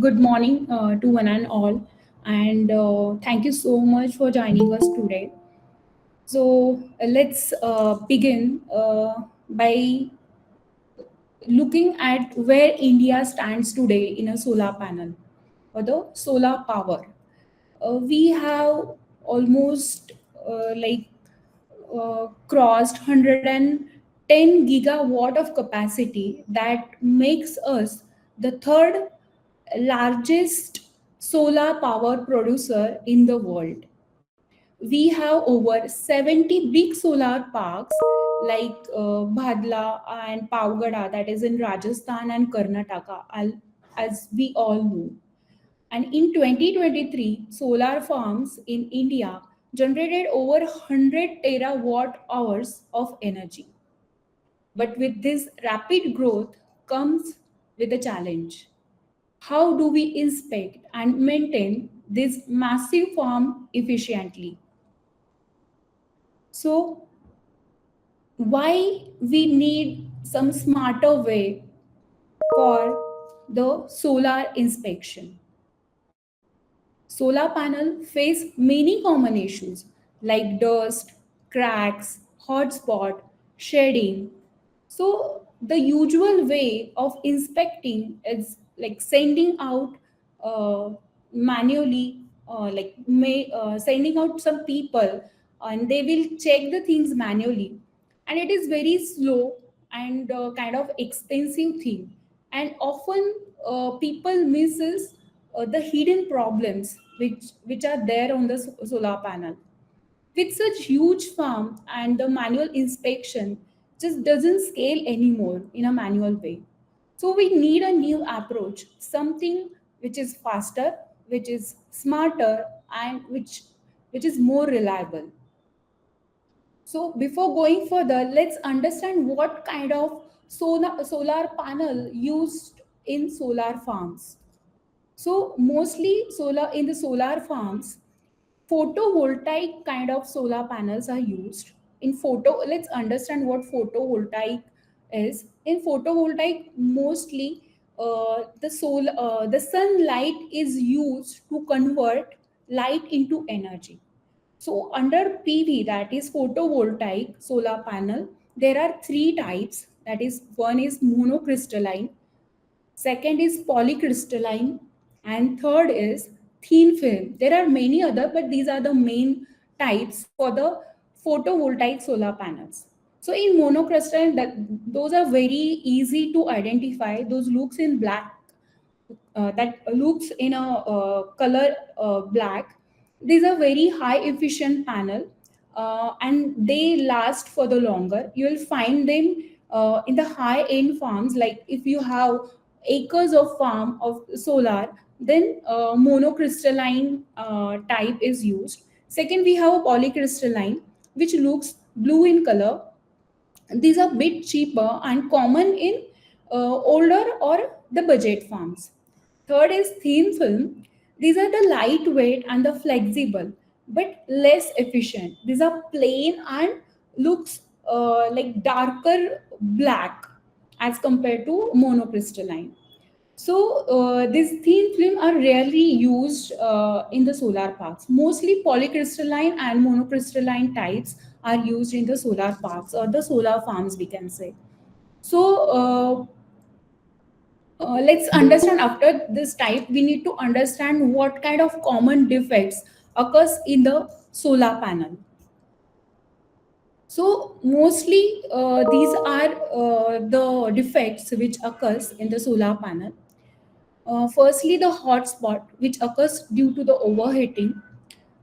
Good morning to one and all, and thank you so much for joining us today. So let's begin by looking at where India stands today in a solar panel or the solar power. We have almost crossed 110 gigawatt of capacity that makes us the third largest solar power producer in the world. We have over 70 big solar parks like Bhadla and Pavgada, that is in Rajasthan and Karnataka, as we all know. And in 2023, solar farms in India generated over 100 terawatt hours of energy. But with this rapid growth comes with a challenge. How do we inspect and maintain this massive farm efficiently? So, why we need some smarter way for the solar inspection? Solar panel face many common issues like dust, cracks, hotspot, shading. So the usual way of inspecting is like sending out manually, sending out some people, and they will check the things manually, and it is very slow and kind of expensive thing, and often people misses the hidden problems which are there on the solar panel. With such huge farm, and the manual inspection just doesn't scale anymore in a manual way. So we need a new approach, something which is faster, which is smarter, and which is more reliable. So before going further, let's understand what kind of solar panel used in solar farms. So mostly solar in the solar farms, photovoltaic kind of solar panels are used. In photo, let's understand what photovoltaic is. In photovoltaic, mostly the sunlight is used to convert light into energy. So under PV, that is photovoltaic solar panel, there are three types. That is, one is monocrystalline, second is polycrystalline, and third is thin film. There are many other, but these are the main types for the photovoltaic solar panels. So in monocrystalline, those are very easy to identify. Those looks in black, that looks in a color black. These are very high efficient panel, and they last for the longer. You will find them in the high end farms. Like if you have acres of farm of solar, then monocrystalline type is used. Second, we have a polycrystalline, which looks blue in color. These are bit cheaper and common in older or the budget farms. Third is thin film. These are the lightweight and the flexible, but less efficient. These are plain and looks like darker black as compared to monocrystalline. So these thin film are rarely used in the solar parks. Mostly polycrystalline and monocrystalline types are used in the solar parks or the solar farms, we can say. So let's understand, after this type, we need to understand what kind of common defects occurs in the solar panel. So mostly these are the defects which occurs in the solar panel. Firstly, the hotspot, which occurs due to the overheating.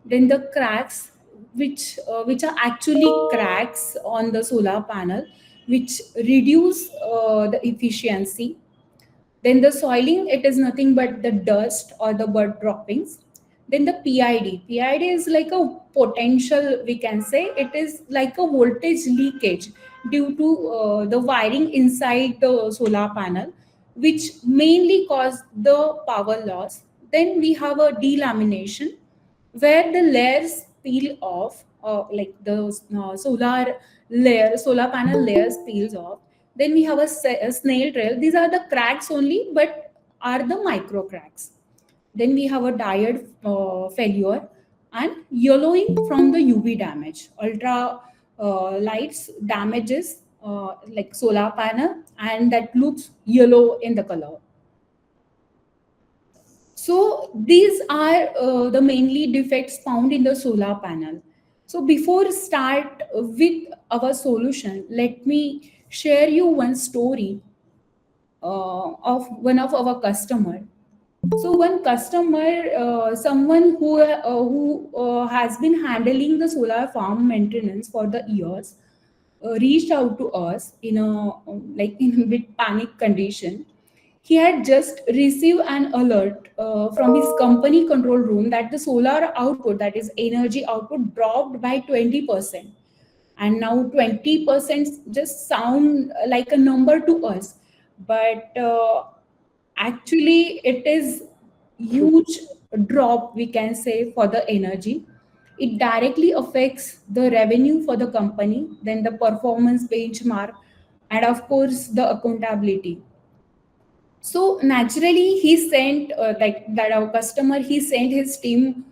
Then the cracks, which are actually cracks on the solar panel, which reduce the efficiency. Then the soiling, it is nothing but the dust or the bird droppings. Then the PID is like a potential, we can say. It is like a voltage leakage due to the wiring inside the solar panel, which mainly cause the power loss. Then we have a delamination, where the layers peel off, like the solar panel layers peels off. Then we have a snail trail. These are the cracks only, but are the micro cracks. Then we have a diode failure and yellowing from the UV damage. Ultra lights damages like solar panel, and that looks yellow in the color. So these are the mainly defects found in the solar panel. So before start with our solution, let me share you one story of one of our customer. So one customer, someone who has been handling the solar farm maintenance for the years, reached out to us in a like in a bit panic condition. He had just received an alert from his company control room that the solar output, that is energy output, dropped by 20%. And now 20% just sound like a number to us, but actually it is huge drop, we can say, for the energy. It directly affects the revenue for the company, then the performance benchmark, and of course the accountability. So naturally he sent like that our customer, he sent his team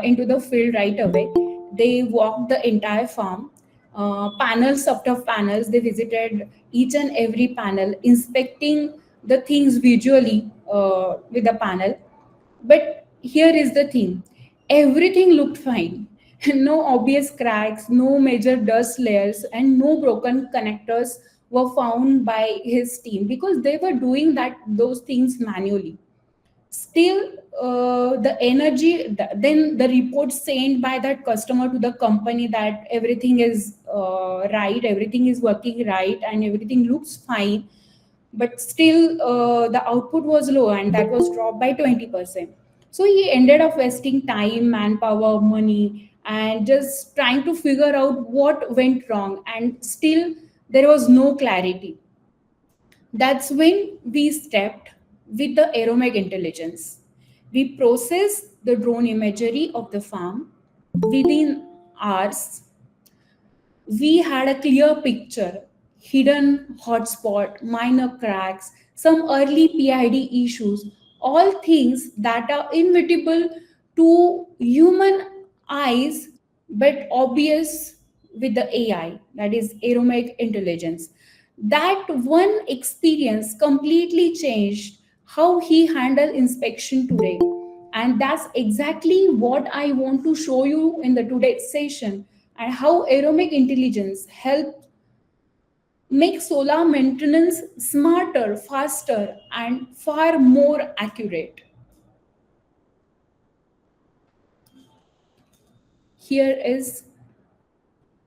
into the field right away. They walked the entire farm, panels after panels. They visited each and every panel, inspecting the things visually with the panel. But here is the thing, everything looked fine. No obvious cracks, no major dust layers, and no broken connectors were found by his team because they were doing those things manually. Still, the energy, then the report sent by that customer to the company that everything is right, everything is working right, and everything looks fine, but still the output was low and that was dropped by 20%. So he ended up wasting time, manpower, money, and just trying to figure out what went wrong, and still there was no clarity. That's when we stepped with the AeroMegh Intelligence. We processed the drone imagery of the farm within hours. We had a clear picture, hidden hotspot, minor cracks, some early PID issues, all things that are inevitable to human eyes but obvious with the AI, that is AeroMegh Intelligence. That one experience completely changed how he handled inspection today. And that's exactly what I want to show you in the today's session, and how aeromic intelligence help make solar maintenance smarter, faster, and far more accurate. Here is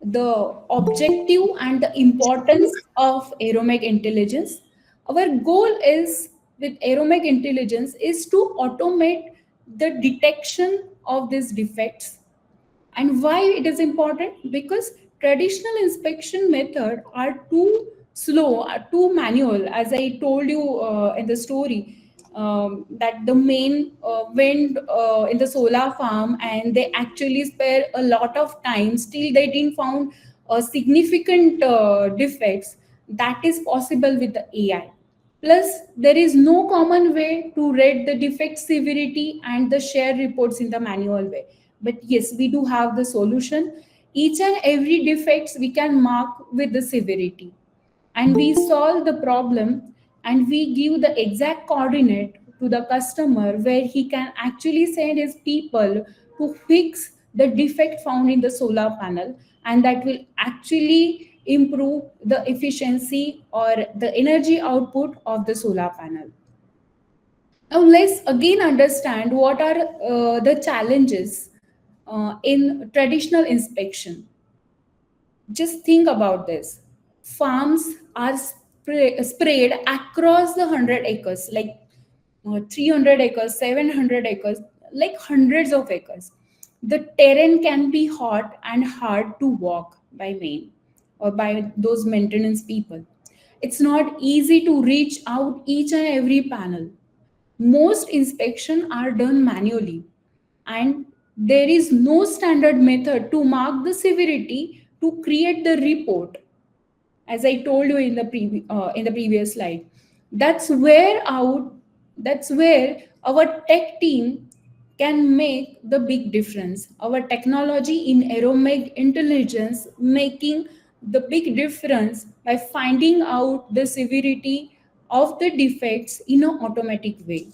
the objective and the importance of aeromic intelligence. Our goal is with aeromic intelligence is to automate the detection of these defects. And why it is important? Because traditional inspection method are too slow, are too manual. As I told you in the story, that the main went in the solar farm and they actually spare a lot of time. Still, they didn't found significant defects. That is possible with the AI. Plus, there is no common way to rate the defect severity and the share reports in the manual way. But yes, we do have the solution. Each and every defects we can mark with the severity, and we solve the problem, and we give the exact coordinate to the customer where he can actually send his people to fix the defect found in the solar panel, and that will actually improve the efficiency or the energy output of the solar panel. Now let's again understand what are the challenges in traditional inspection. Just think about this. Farms are sprayed across the 100 acres, like 300 acres, 700 acres, like hundreds of acres. The terrain can be hot and hard to walk by main or by those maintenance people. It's not easy to reach out each and every panel. Most inspection are done manually, and there is no standard method to mark the severity to create the report, as I told you in the previous slide. That's where out That's where our tech team can make the big difference. Our technology in AeroMegh Intelligence making the big difference by finding out the severity of the defects in an automatic way.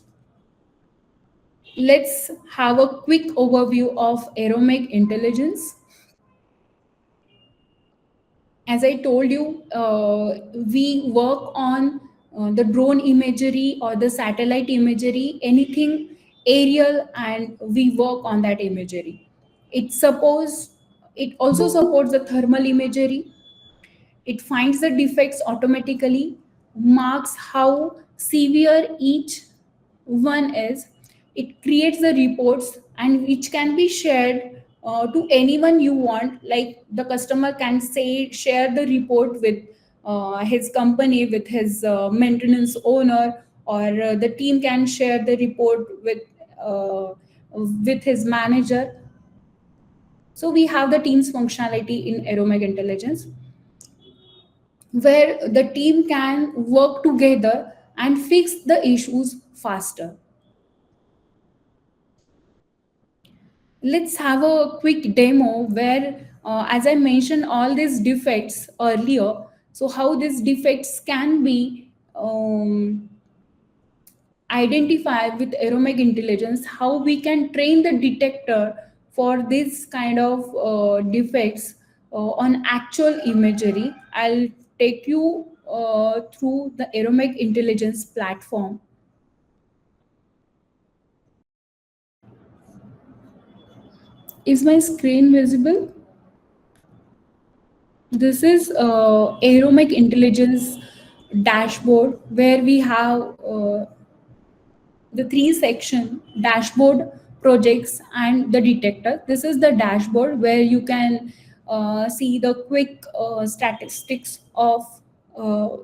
Let's have a quick overview of AeroMegh Intelligence. As I told you, we work on the drone imagery or the satellite imagery, anything aerial, and we work on that imagery. It also supports the thermal imagery. It finds the defects automatically, marks how severe each one is. It creates the reports and which can be shared to anyone you want. Like the customer can say, share the report with his company, with his maintenance owner, or the team can share the report with his manager. So we have the teams functionality in AeroMegh Intelligence where the team can work together and fix the issues faster. Let's have a quick demo where, as I mentioned, all these defects earlier. So, how these defects can be identified with AeroMegh Intelligence, how we can train the detector for this kind of defects on actual imagery. I'll take you through the AeroMegh Intelligence platform. Is my screen visible? This is AeroMegh Intelligence dashboard where we have the three section dashboard, projects, and the detector. This is the dashboard where you can see the quick statistics of uh,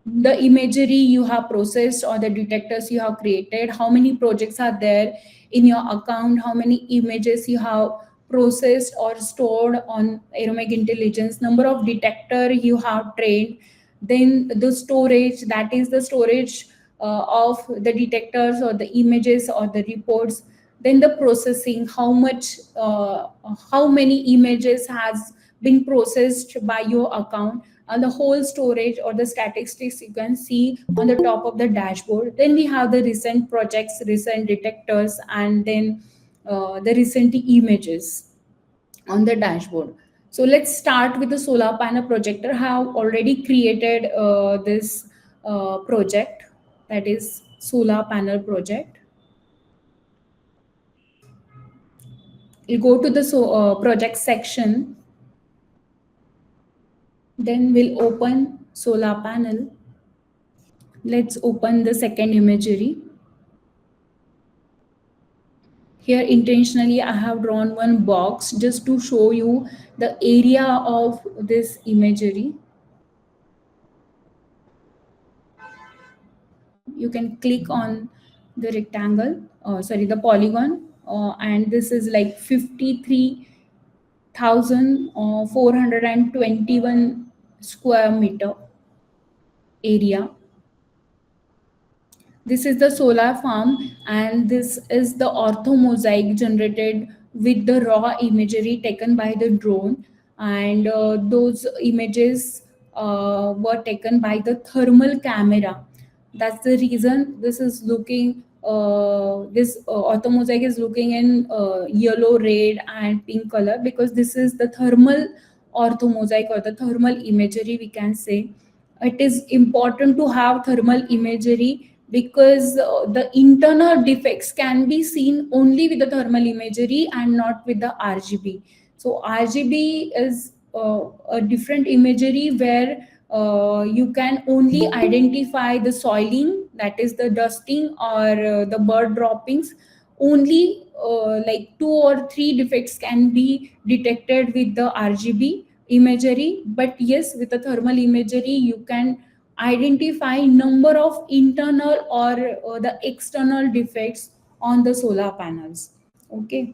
the imagery you have processed or the detectors you have created, how many projects are there in your account, how many images you have processed or stored on AeroMegh Intelligence, number of detector you have trained, then the storage, that is the storage of the detectors or the images or the reports, then the processing, how many images has been processed by your account, and the whole storage or the statistics you can see on the top of the dashboard. Then we have the recent projects, recent detectors, and then the recent images on the dashboard. So let's start with the solar panel projector. I have already created this project, that is solar panel project. You go to the project section, then we'll open solar panel. Let's open the second imagery. Here intentionally I have drawn one box just to show you the area of this imagery. You can click on the rectangle, the polygon, and this is like 53,421 square meter area. This is the solar farm, and this is the orthomosaic generated with the raw imagery taken by the drone. And those images were taken by the thermal camera. That's the reason this is looking, this orthomosaic is looking in yellow, red, and pink color, because this is the thermal orthomosaic or the thermal imagery, we can say. It is important to have thermal imagery because the internal defects can be seen only with the thermal imagery and not with the RGB. So RGB is a different imagery where you can only identify the soiling, that is the dusting or the bird droppings. Only like two or three defects can be detected with the RGB imagery, but yes, with the thermal imagery you can identify number of internal or the external defects on the solar panels. Okay,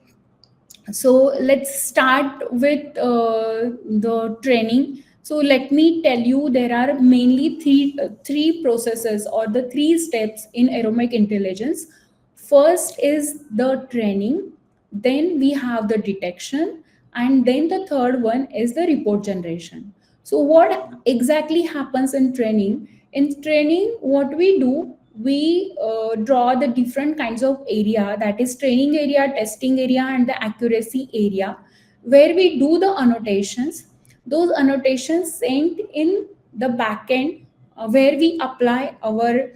so let's start with the training. So let me tell you, there are mainly three processes or the three steps in AeroMegh Intelligence. First is the training, then we have the detection, and then the third one is the report generation. So what exactly happens in training? In training, what we do, we draw the different kinds of area, that is training area, testing area, and the accuracy area, where we do the annotations. Those annotations sent in the backend, where we apply our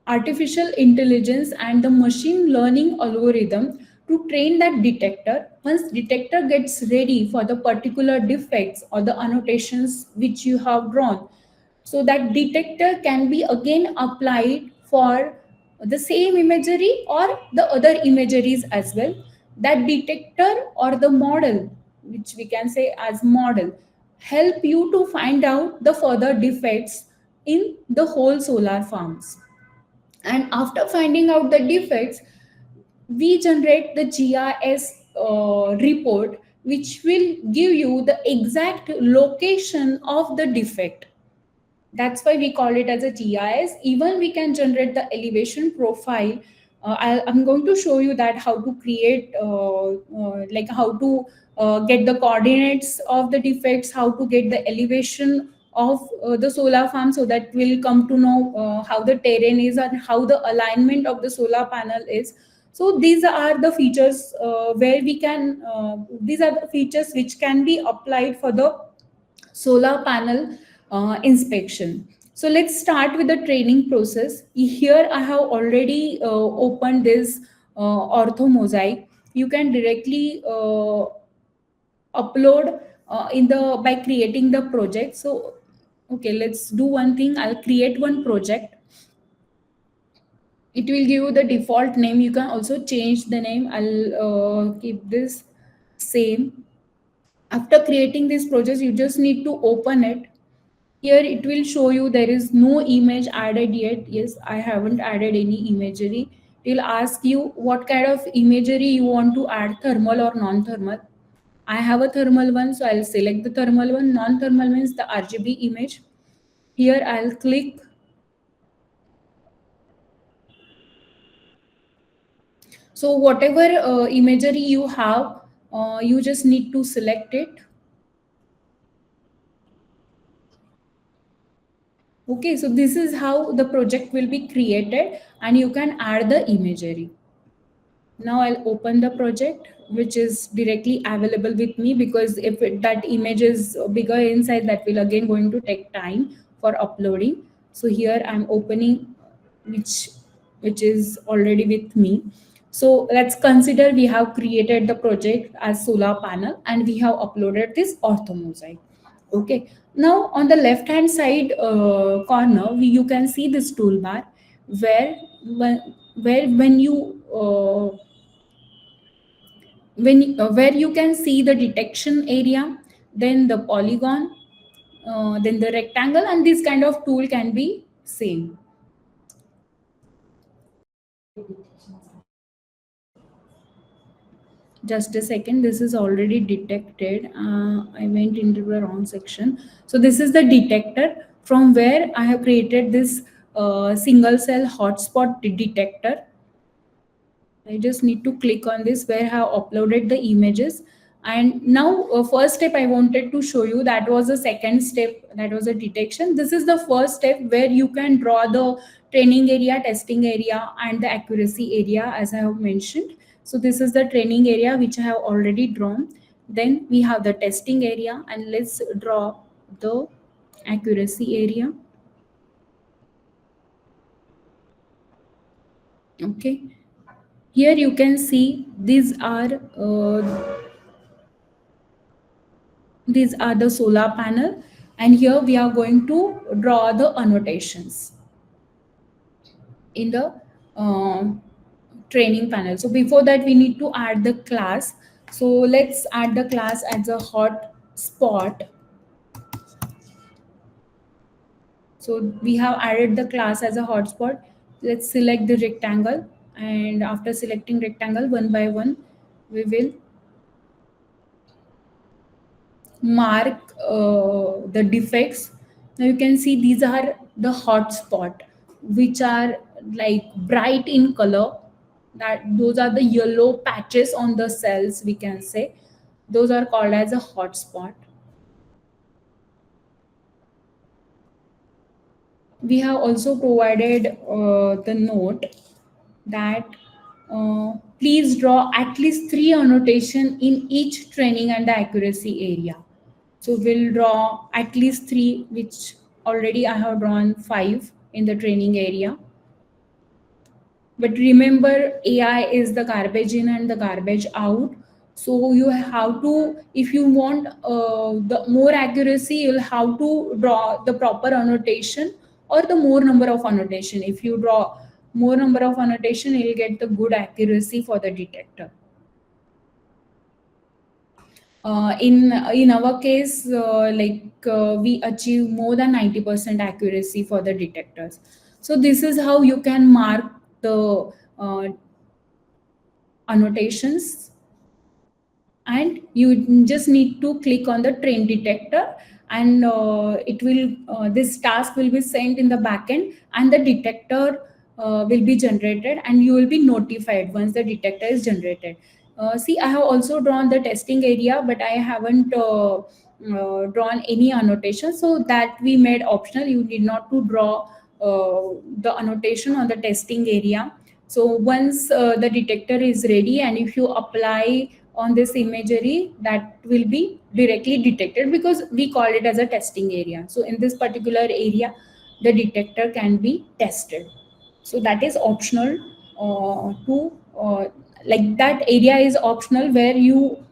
artificial intelligence and the machine learning algorithm to train that detector. Once detector gets ready for the particular defects or the annotations which you have drawn, so that detector can be again applied for the same imagery or the other imageries as well. That detector or the model, which we can say as model, help you to find out the further defects in the whole solar farms. And after finding out the defects, we generate the GIS report, which will give you the exact location of the defect. That's why we call it as a GIS. Even we can generate the elevation profile. I'm going to show you that how to create, like how to get the coordinates of the defects, how to get the elevation of the solar farm, so that we'll come to know how the terrain is and how the alignment of the solar panel is. So these are the features where we can, these are the features which can be applied for the solar panel inspection. So let's start with the training process. Here I have already opened this ortho mosaic. You can directly upload in the by creating the project. So okay, let's do one thing. I'll create one project. It will give you the default name. You can also change the name. I'll keep this same. After creating this project, you just need to open it. Here it will show you there is no image added yet. Yes, I haven't added any imagery. It will ask you what kind of imagery you want to add, thermal or non-thermal. I have a thermal one, so I'll select the thermal one. Non-thermal means the RGB image. Here I'll click. So whatever imagery you have, you just need to select it. Okay, so this is how the project will be created, and you can add the imagery. Now I'll open the project, which is directly available with me, because if that image is bigger inside, that will again going to take time for uploading. So here I'm opening, which which is already with me. So let's consider we have created the project as solar panel, and we have uploaded this ortho mosaic. Okay. Now on the left hand side corner, you can see this toolbar, where when you where you can see the detection area, then the polygon, then the rectangle, and this kind of tool can be same. Just a second, this is already detected. I went into the wrong section. So this is the detector from where I have created this single cell hotspot detector. I just need to click on this where I have uploaded the images. And now, first step I wanted to show you, that was the second step, that was the detection. This is the first step where you can draw the training area, testing area, and the accuracy area, as I have mentioned. So this is the training area which I have already drawn. Then we have the testing area, and let's draw the accuracy area. Okay. Here you can see these are the solar panel, and here we are going to draw the annotations in the uh, training panel. So before that we need to add the class. So let's add the class as a hot spot. So we have added the class as a hotspot. Let's select the rectangle, and after selecting rectangle, one by one we will mark the defects. Now you can see these are the hotspot, which are like bright in color. That those are the yellow patches on the cells, we can say. Those are called as a hotspot. We have also provided the note that please draw at least three annotation in each training and the accuracy area. So we'll draw at least three, which already I have drawn five in the training area. But remember, AI is the garbage in and the garbage out. So you have to, if you want the more accuracy, you'll have to draw the proper annotation or the more number of annotation. If you draw more number of annotation, you'll get the good accuracy for the detector. In our case, we achieve more than 90% accuracy for the detectors. So this is how you can mark the annotations, and you just need to click on the train detector, and it will this task will be sent in the backend, and the detector will be generated, and you will be notified once the detector is generated. See, I have also drawn the testing area, but I haven't drawn any annotation, so that we made optional. You need not to draw the annotation on the testing area. So once the detector is ready, and if you apply on this imagery, that will be directly detected, because we call it as a testing area. So in this particular area, the detector can be tested. So that is optional to like that area is optional, where you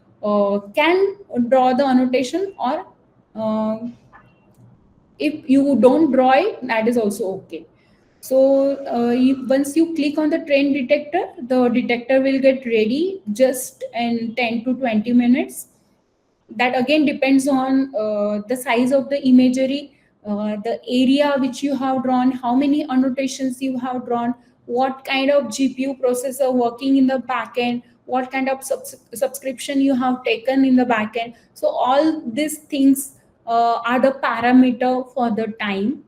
can draw the annotation, or uh, if you don't draw it, that is also okay. So once you click on the train detector, the detector will get ready just in 10 to 20 minutes. That again depends on the size of the imagery, the area which you have drawn, how many annotations you have drawn, what kind of GPU processor working in the backend, what kind of subscription you have taken in the backend. So all these things are the parameter for the time,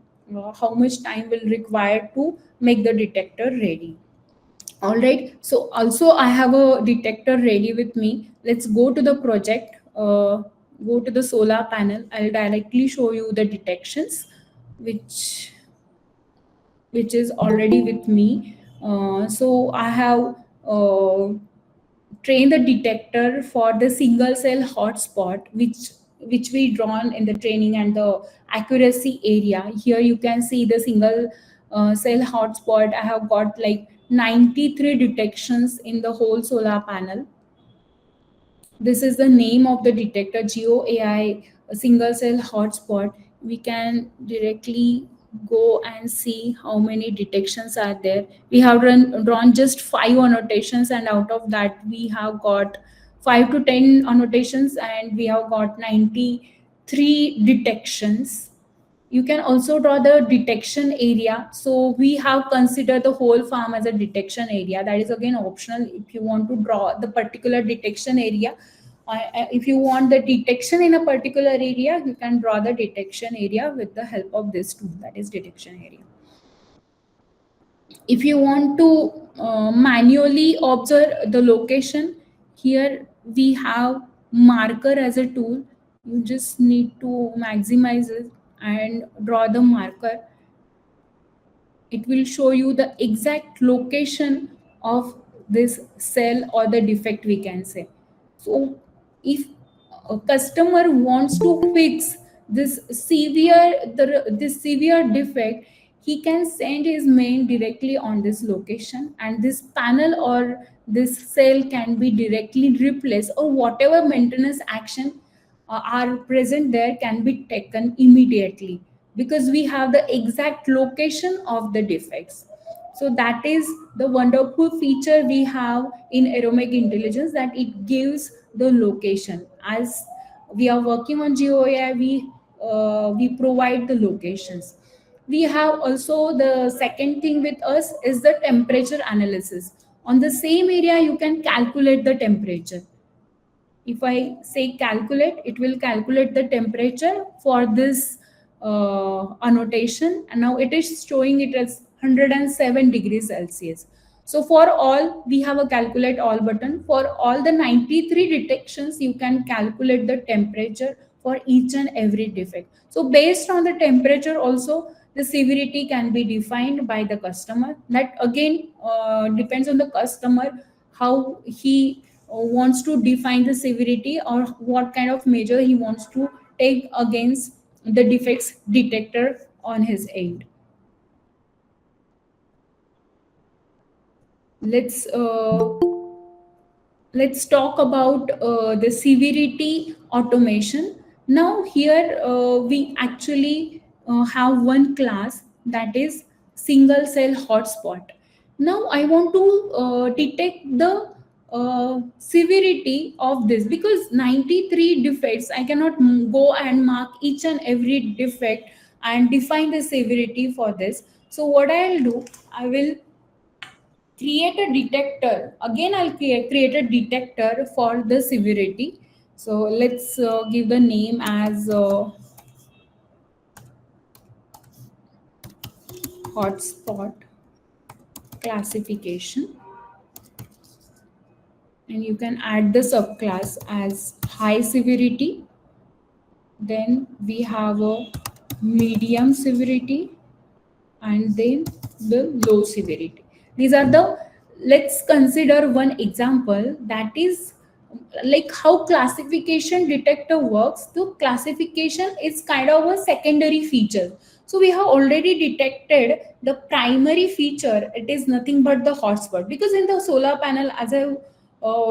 how much time will require to make the detector ready. All right. So also I have a detector ready with me. Let's go to the project. Go to the solar panel. I'll directly show you the detections, which which is already with me. So I have trained the detector for the single cell hotspot, which we drawn in the training and the accuracy area. Here you can see the single cell hotspot. I have got like 93 detections in the whole solar panel. This is the name of the detector, GeoAI, a single cell hotspot. We can directly go and see how many detections are there. We have drawn just five annotations, and out of that, we have got 5 to 10 annotations, and we have got 93 detections. You can also draw the detection area. So we have considered the whole farm as a detection area. That is again optional if you want to draw the particular detection area. If you want the detection in a particular area, you can draw the detection area with the help of this tool, that is detection area. If you want to manually observe the location, here we have marker as a tool. You just need to maximize it and draw the marker. It will show you the exact location of this cell or the defect, we can say. So if a customer wants to fix this severe defect, he can send his mail directly on this location, and this panel or this cell can be directly replaced, or whatever maintenance action are present there can be taken immediately, because we have the exact location of the defects. So that is the wonderful feature we have in AeroMegh Intelligence, that it gives the location. As we are working on GeoAI, we provide the locations. We have also the second thing with us is the temperature analysis. On the same area, you can calculate the temperature. If I say calculate, it will calculate the temperature for this annotation, and now it is showing it as 107 degrees Celsius. So for all, we have a calculate all button. For all the 93 detections, you can calculate the temperature for each and every defect. So based on the temperature also, the severity can be defined by the customer. That again depends on the customer, how he wants to define the severity, or what kind of measure he wants to take against the defects detector on his end. Let's uh, let's talk about the severity automation. Now here we actually have one class, that is single cell hotspot. Now I want to detect the severity of this, because 93 defects, I cannot go and mark each and every defect and define the severity for this. So what I'll do, I will create a detector. Again, I'll create a detector for the severity. So let's give the name as hotspot classification, and you can add the subclass as high severity. Then we have a medium severity, and then the low severity. These are the, let's consider one example, that is like how classification detector works. The classification is kind of a secondary feature. So we have already detected the primary feature, it is nothing but the hotspot, because in the solar panel, as I've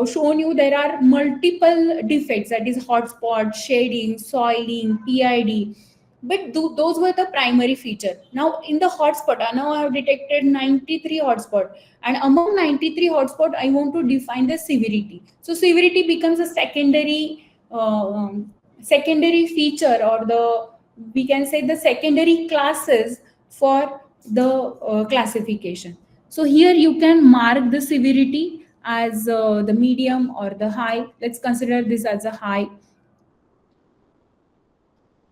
shown you, there are multiple defects, that is hotspot, shading, soiling, PID, but those were the primary feature. Now in the hotspot, now I have detected 93 hotspot, and among 93 hotspot, I want to define the severity. So severity becomes a secondary feature, or the, we can say, the secondary classes for the classification. So here you can mark the severity as the medium or the high. Let's consider this as a high.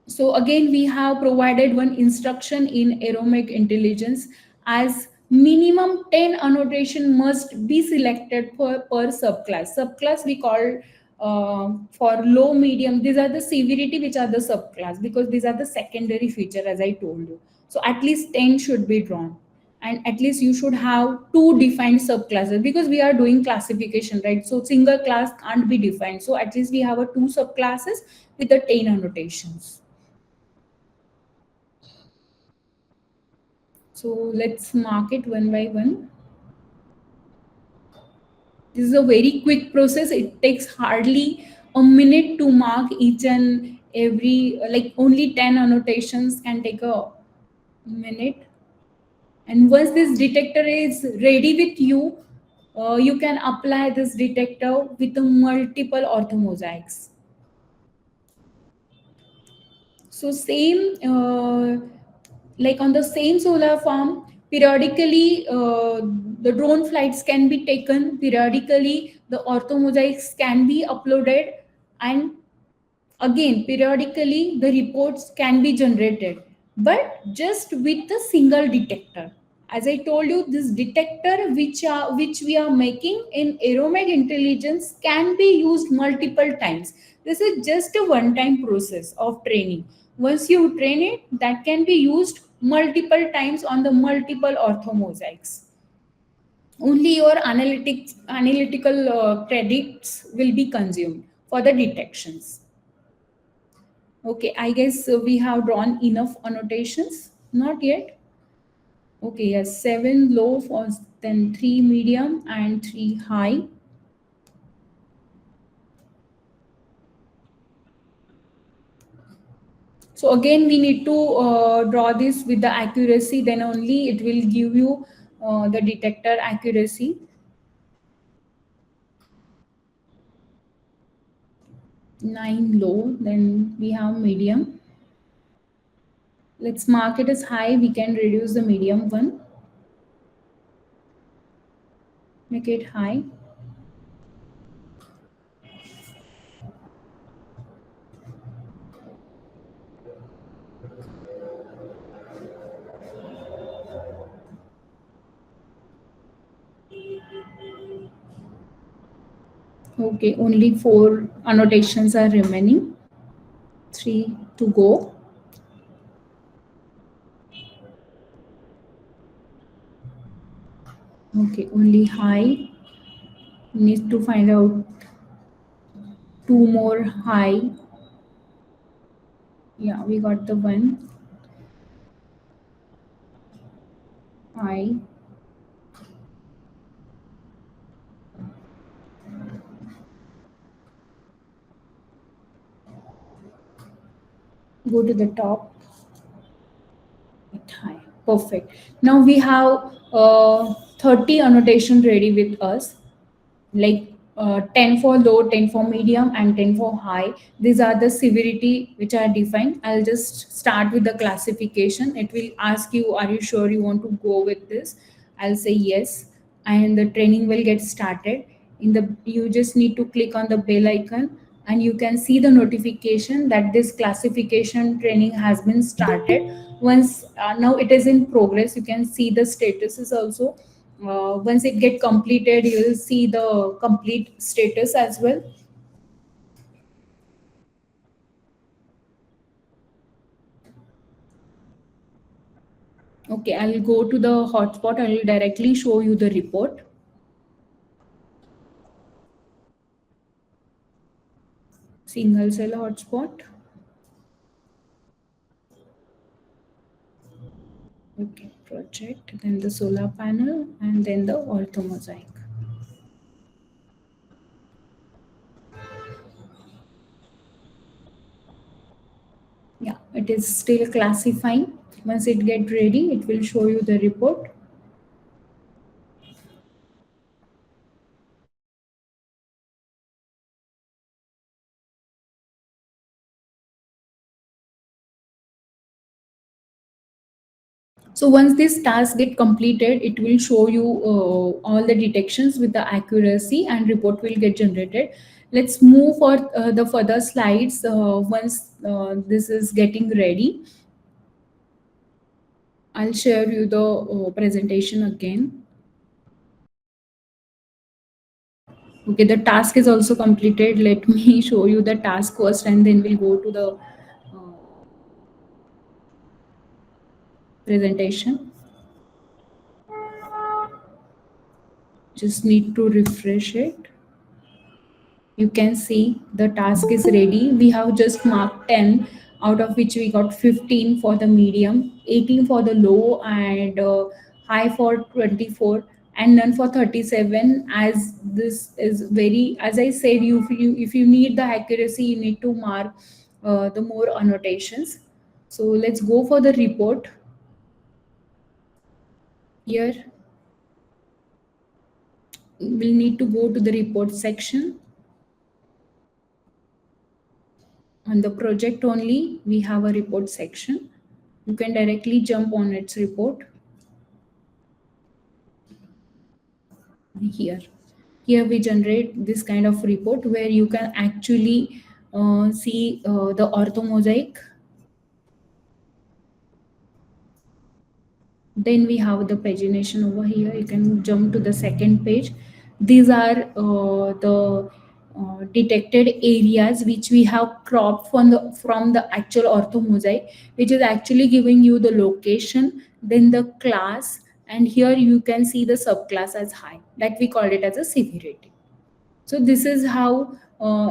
So again, we have provided one instruction in AeroMegh Intelligence, as minimum 10 annotation must be selected per subclass. Subclass we call for low, medium. These are the severity, which are the subclass, because these are the secondary feature, as I told you. So at least 10 should be drawn. And at least you should have two defined subclasses, because we are doing classification, right? So single class can't be defined. So at least we have a two subclasses with the 10 annotations. So let's mark it one by one. This is a very quick process. It takes hardly a minute to mark each and every, like only 10 annotations can take a minute. And once this detector is ready with you, you can apply this detector with the multiple orthomosaics. So same, like on the same solar farm, periodically the drone flights can be taken. Periodically, the orthomosaics can be uploaded, and again, periodically the reports can be generated, but just with a single detector. As I told you, this detector which we are making in AeroMegh Intelligence can be used multiple times. This is just a one-time process of training. Once you train it, that can be used multiple times on the multiple orthomosaics. Only your analytical credits will be consumed for the detections. Okay, I guess we have drawn enough annotations. Not yet. Okay, yes, 7 low, for then 3 medium and 3 high. So again, we need to draw this with the accuracy, then only it will give you the detector accuracy. 9 low, then we have medium. Let's mark it as high. We can reduce the medium one. Make it high. Okay, only four annotations are remaining. Three to go. Okay, only high. Need to find out two more high. Yeah, we got the one high. Go to the top. High. Perfect. Now we have 30 annotation ready with us, like 10 for low, 10 for medium, and 10 for high. These are the severity which are defined. I'll just start with the classification. It will ask you, are you sure you want to go with this? I'll say yes, and the training will get started. In the You just need to click on the bell icon, and you can see the notification that this classification training has been started. Once now it is in progress, you can see the statuses also. Once it get completed, you will see the complete status as well. Okay, I'll go to the hotspot. I will directly show you the report. Single cell hotspot. Okay, project, then the solar panel, and then the orthomosaic. Yeah, it is still classifying. Once it get ready, it will show you the report. So once this task get completed, it will show you all the detections with the accuracy, and report will get generated. Let's move for the further slides. Once this is getting ready, I'll share you the presentation again. Okay, the task is also completed. Let me show you the task first, and then we'll go to the presentation. Just need to refresh it. You can see the task is ready. We have just marked 10, out of which we got 15 for the medium, 18 for the low, and high for 24, and none for 37. As this is very, as I said, if you need the accuracy, you need to mark the more annotations. So let's go for the report. Here we'll need to go to the report section. On the project only, we have a report section. You can directly jump on its report here. Here we generate this kind of report where you can actually see the orthomosaic. Then we have the pagination over here. You can jump to the second page. These are the detected areas which we have cropped from the actual orthomosaic, which is actually giving you the location, then the class, and here you can see the subclass as high, that we call it as a severity. So this is how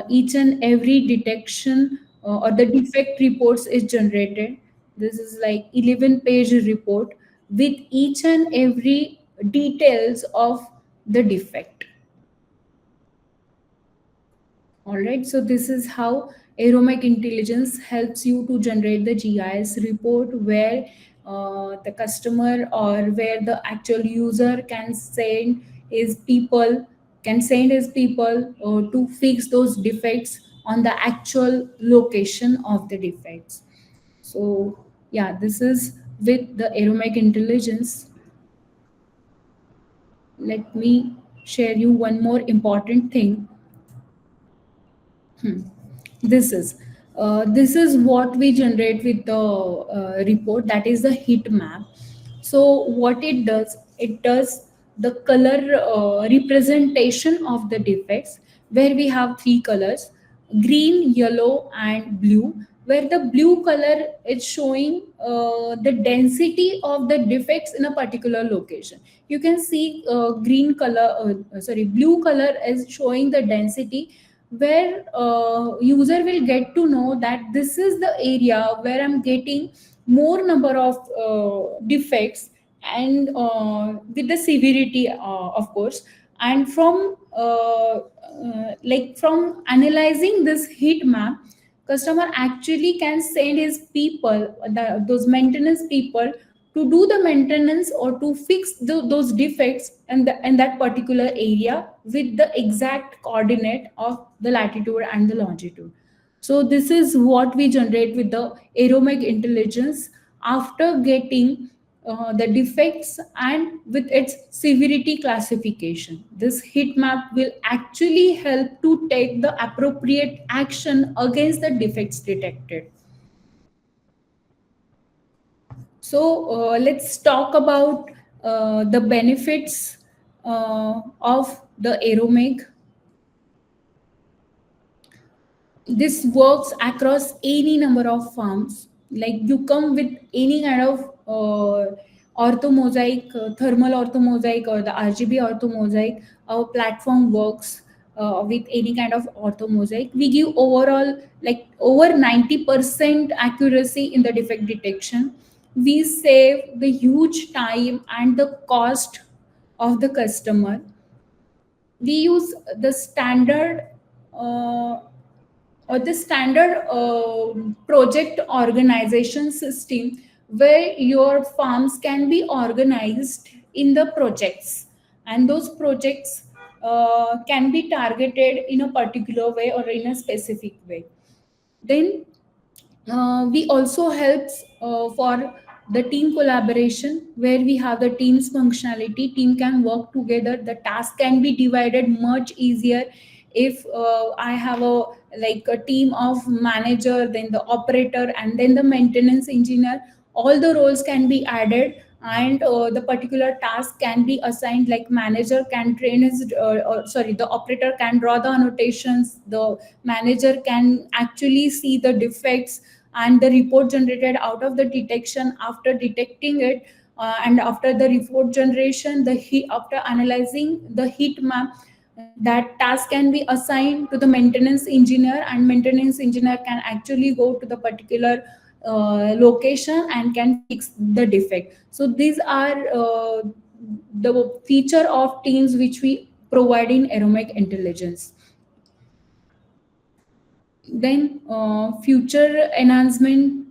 each and every detection or the defect reports is generated. This is like 11-page report with each and every details of the defect. All right, so this is how AeroMegh Intelligence helps you to generate the GIS report where the customer or where the actual user can send his people to fix those defects on the actual location of the defects. So yeah, this is with the AeroMegh Intelligence. Let me share you one more important thing. This is what we generate with the report, that is the heat map. So what it does, the color representation of the defects, where we have three colors: green, yellow, and blue. Where the blue color is showing the density of the defects in a particular location. You can see blue color is showing the density, where user will get to know that this is the area where I'm getting more number of defects, and with the severity, of course. And from analyzing this heat map, customer actually can send his people, those maintenance people, to do the maintenance or to fix those defects in that particular area with the exact coordinate of the latitude and the longitude. So this is what we generate with the AeroMegh Intelligence after getting the defects and with its severity classification. This heat map will actually help to take the appropriate action against the defects detected. So let's talk about the benefits of the AeroMegh. This works across any number of farms. Like you come with any kind of orthomosaic, thermal orthomosaic, or the RGB orthomosaic. Our platform works with any kind of orthomosaic. We give overall like over 90% accuracy in the defect detection. We save the huge time and the cost of the customer. We use the standard uh, project organization system, where your farms can be organized in the projects, and those projects can be targeted in a particular way or in a specific way. Then we also helps for the team collaboration, where we have the teams functionality. Team can work together, the task can be divided much easier. If I have a team of manager, then the operator, and then the maintenance engineer, all the roles can be added, and the particular task can be assigned. Like manager can train his the operator can draw the annotations, the manager can actually see the defects and the report generated out of the detection. After detecting it, and after the report generation, after analyzing the heat map, that task can be assigned to the maintenance engineer, and maintenance engineer can actually go to the particular location and can fix the defect. So these are the feature of teams which we provide in AeroMegh Intelligence. Then future enhancement,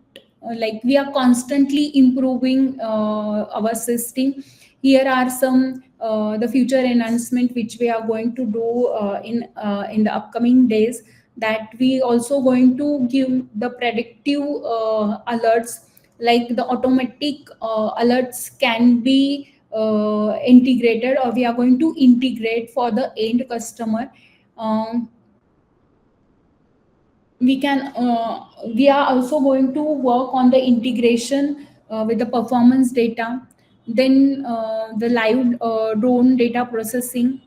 like we are constantly improving our system. Here are some the future enhancement which we are going to do in the upcoming days. That we also going to give the predictive alerts, like the automatic alerts can be integrated, or we are going to integrate for the end customer. um, we are also going to work on the integration with the performance data. Then the live drone data processing,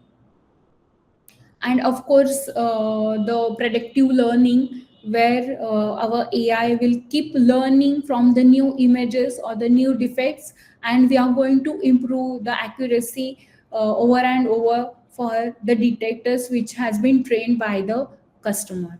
and of course the predictive learning, where our AI will keep learning from the new images or the new defects, and we are going to improve the accuracy over and over for the detectors which has been trained by the customer.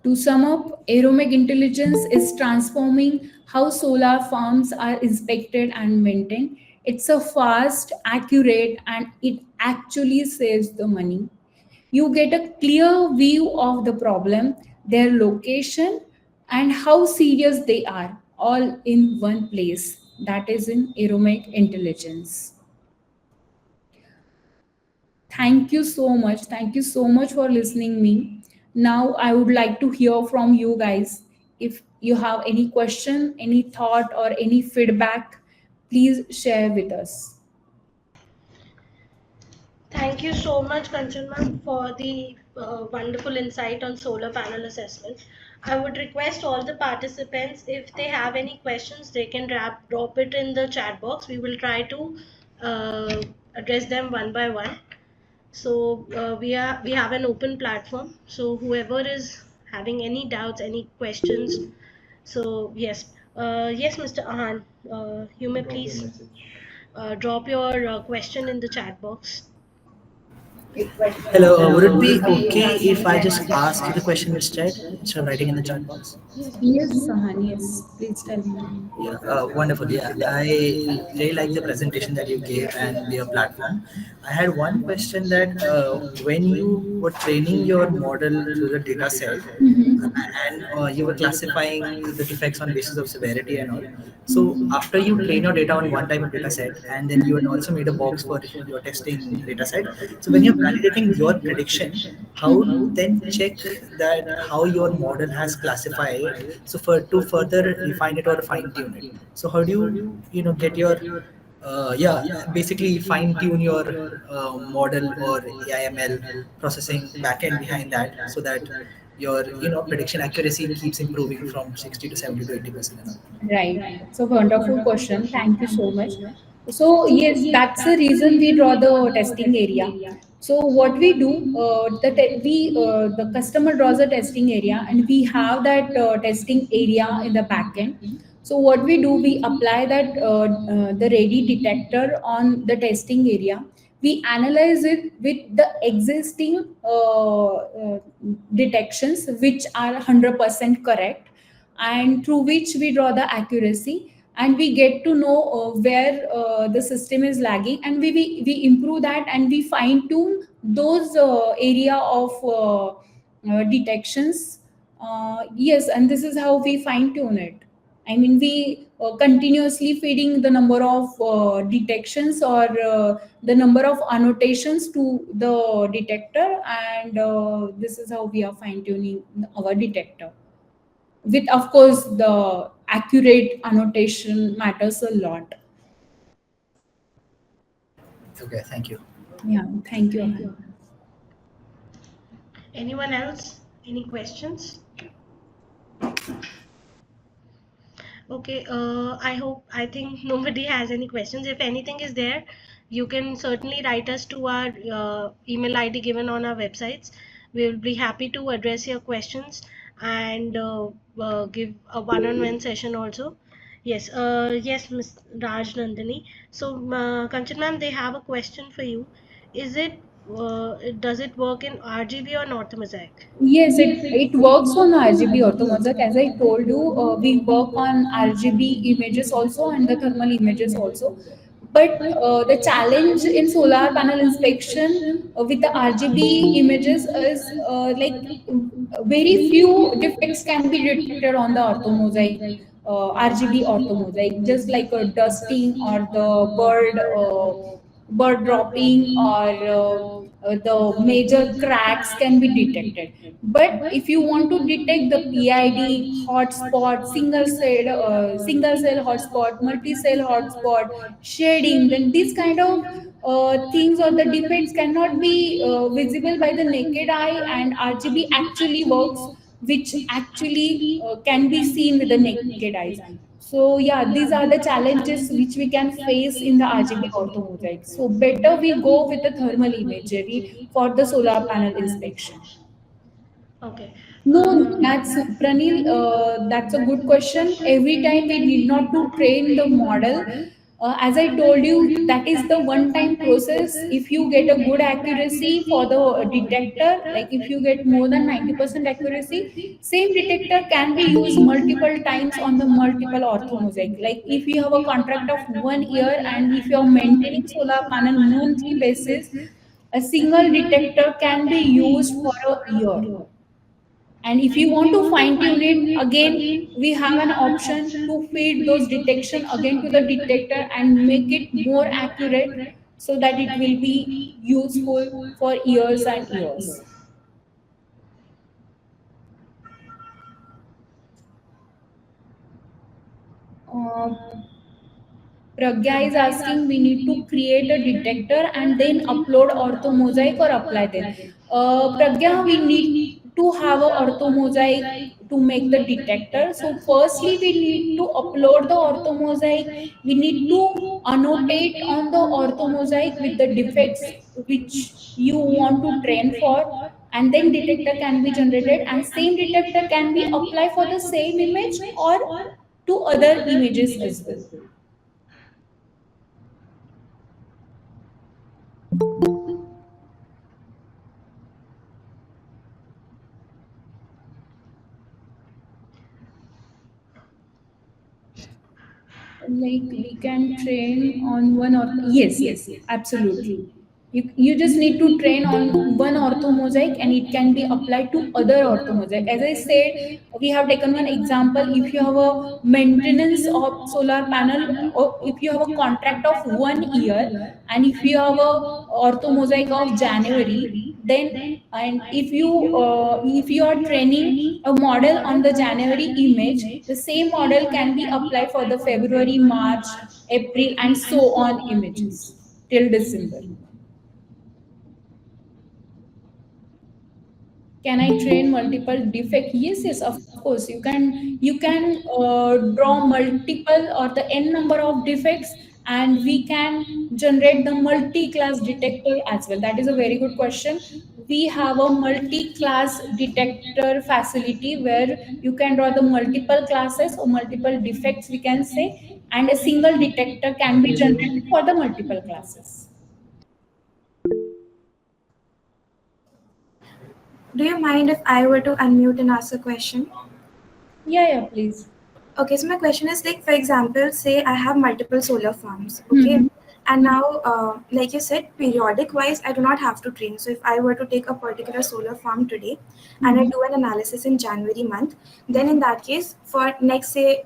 To sum up, AeroMegh Intelligence is transforming how solar farms are inspected and maintained. It's a fast, accurate, and it actually saves the money. You get a clear view of the problem, their location, and how serious they are, all in one place. That is in AeroMegh Intelligence. Thank you so much. Thank you so much for listening me. Now I would like to hear from you guys. If you have any question, any thought, or any feedback, please share with us. Thank you so much, Kanchan ma'am, for the wonderful insight on solar panel assessment. I would request all the participants, if they have any questions, they can drop it in the chat box. We will try to uh, address them one by one. So we have an open platform. So whoever is having any doubts, any questions, so yes, yes, Mr. Ahan, you may please drop your question in the chat box. Hello, would it be okay if I just ask you the question instead of writing in the chat box? Yes, Sahan, yes. Please tell me. Yeah, wonderful. Yeah, I really like the presentation that you gave and your platform. I had one question that when you were training your model through the data set and you were classifying the defects on basis of severity and all. So after you train your data on one type of data set and then you had also made a box for your testing data set. So when you're validating your prediction, how to then check that how your model has classified so for to further refine it or fine tune it. So how do you get your yeah, basically fine tune your model or AIML processing backend behind that so that your prediction accuracy keeps improving from 60 to 70 to 80% and all. Right. So wonderful question. Thank you so much. So yes, that's the reason we draw the testing area. So what we do, the customer draws a testing area, and we have that testing area in the backend. So what we do, we apply that the ready detector on the testing area. We analyze it with the existing detections, which are 100% correct, and through which we draw the accuracy, and we get to know where the system is lagging, and we improve that, and we fine tune those area of detections. Yes, and this is how we fine tune it. I mean, we continuously feeding the number of detections, or the number of annotations to the detector, and this is how we are fine tuning our detector, with of course the accurate annotation matters a lot. Okay, thank you. Yeah, thank you, Ahan. Anyone else? Any questions? Okay, I think nobody has any questions. If anything is there, you can certainly write us to our email ID given on our websites. We will be happy to address your questions and give a one-on-one session also. Yes, yes, Ms. Raj Nandini. So, Kanchan ma'am, they have a question for you. Is does it work in RGB or North Mosaic? Yes, it works on RGB orthomosaic. As I told you, we work on RGB images also and the thermal images also. But the challenge in solar panel inspection with the RGB images is very few defects can be detected on the orthomosaic, RGB orthomosaic, just like a dusting or the bird dropping, or the major cracks can be detected. But if you want to detect the PID, hotspot, single cell hotspot, multi cell hotspot, shading, then these kind of things or the defects cannot be visible by the naked eye, and RGB actually works, which actually can be seen with the naked eyes. So yeah, these are the challenges which we can face in the RGB orthomosaic. So better we go with the thermal imagery for the solar panel inspection. Okay. No, that's Pranil. That's a good question. Every time we need not to train the model. As I told you, that is the one-time process. If you get a good accuracy for the detector, like if you get more than 90% accuracy, same detector can be used multiple times on the multiple orthomosaic. Like if you have a contract of 1 year, and if you are maintaining solar panel monthly basis, a single detector can be used for a year. And if you want to fine tune it again, we have an option to feed those detection again to the detector and make it more accurate, so that it will be useful for years and years. Uh, Pragya is asking, we need to create a detector and then upload orthomosaic or apply them. Pragya, we need to have a orthomosaic to make the detector. So firstly, we need to upload the orthomosaic. We need to annotate on the orthomosaic with the defects which you want to train for, and then detector can be generated, and same detector can be applied for the same image or to other images as well. Like we can train on one or yes, absolutely. You just need to train on one orthomosaic and it can be applied to other orthomosaic. As I said, we have taken one example. If you have a maintenance of solar panel, or if you have a contract of 1 year, and if you have a orthomosaic of January, then, and if you are training a model on the January image, the same model can be applied for the February, March, April, and so on images till December. Can I train multiple defect? Yes, of course. You can draw multiple or the n number of defects, and we can generate the multi-class detector as well. That is a very good question. We have a multi-class detector facility where you can draw the multiple classes or multiple defects, we can say, and a single detector can be generated for the multiple classes. Do you mind if I were to unmute and ask a question? Yeah, please. Okay, so my question is like, for example, say I have multiple solar farms, okay? Mhm. And now, like you said, periodic wise, I do not have to train. So if I were to take a particular solar farm today and I Mhm. do an analysis in January month, then in that case, for next, say,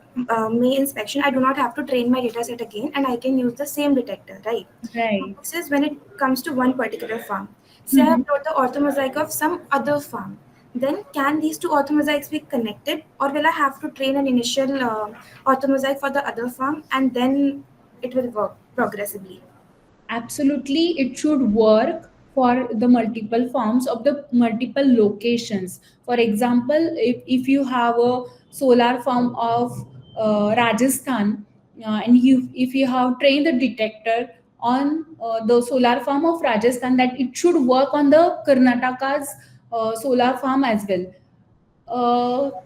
May inspection, I do not have to train my data set again and I can use the same detector, right? Right. This is when it comes to one particular farm. Say I Mhm. upload the orthomosaic of some other farm. Then can these two orthomosaics be connected, or will I have to train an initial orthomosaic for the other farm and then it will work progressively? Absolutely, it should work for the multiple forms of the multiple locations. For example, if you have a solar farm of Rajasthan, and if you have trained the detector on the solar farm of Rajasthan, that it should work on the Karnataka's solar farm as well.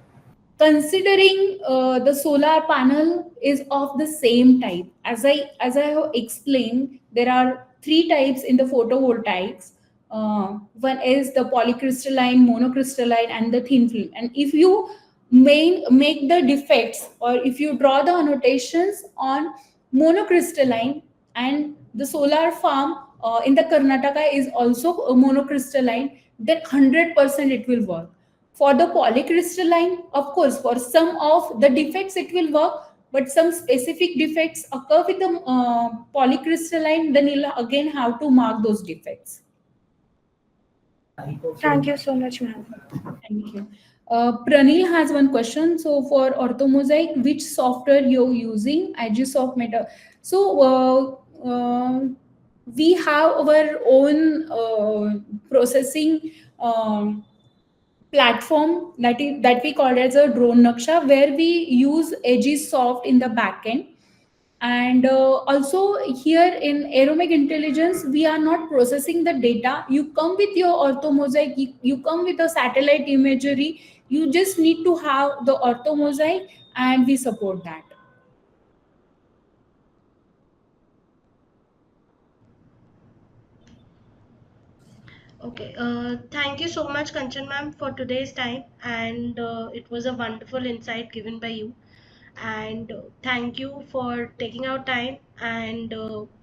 Considering the solar panel is of the same type, as I have explained, there are three types in the photovoltaics. One is the polycrystalline, monocrystalline, and the thin film. And if you make the defects, or if you draw the annotations on monocrystalline, and the solar farm in the Karnataka is also a monocrystalline, then 100% it will work. For the polycrystalline, of course, for some of the defects it will work, but some specific defects occur with the polycrystalline, then you'll again have to mark those defects. Thank you so much, ma'am. Thank you. Pranil has one question. So for orthomosaic, which software you're using? Agisoft Meta. So we have our own processing platform that we call as a drone naksha, where we use Agisoft in the backend. And also here in AeroMegh Intelligence, we are not processing the data. You come with your orthomosaic, you come with the satellite imagery. You just need to have the orthomosaic, and we support that. Okay, thank you so much, Kanchan ma'am, for today's time, and it was a wonderful insight given by you. And thank you for taking out time and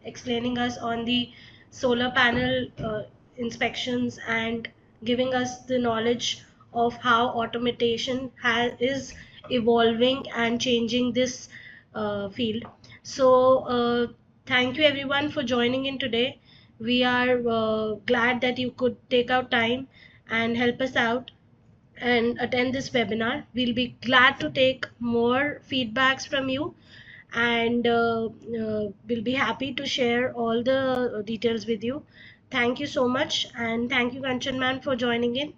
explaining us on the solar panel inspections and giving us the knowledge of how automation is evolving and changing this field. So thank you everyone for joining in today. We are glad that you could take out time and help us out and attend this webinar. We'll be glad to take more feedbacks from you, and we'll be happy to share all the details with you. Thank you so much, and thank you, Kanchan man, for joining in.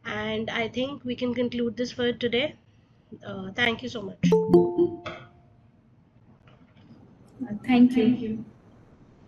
And I think we can conclude this for today. Thank you so much. Thank you.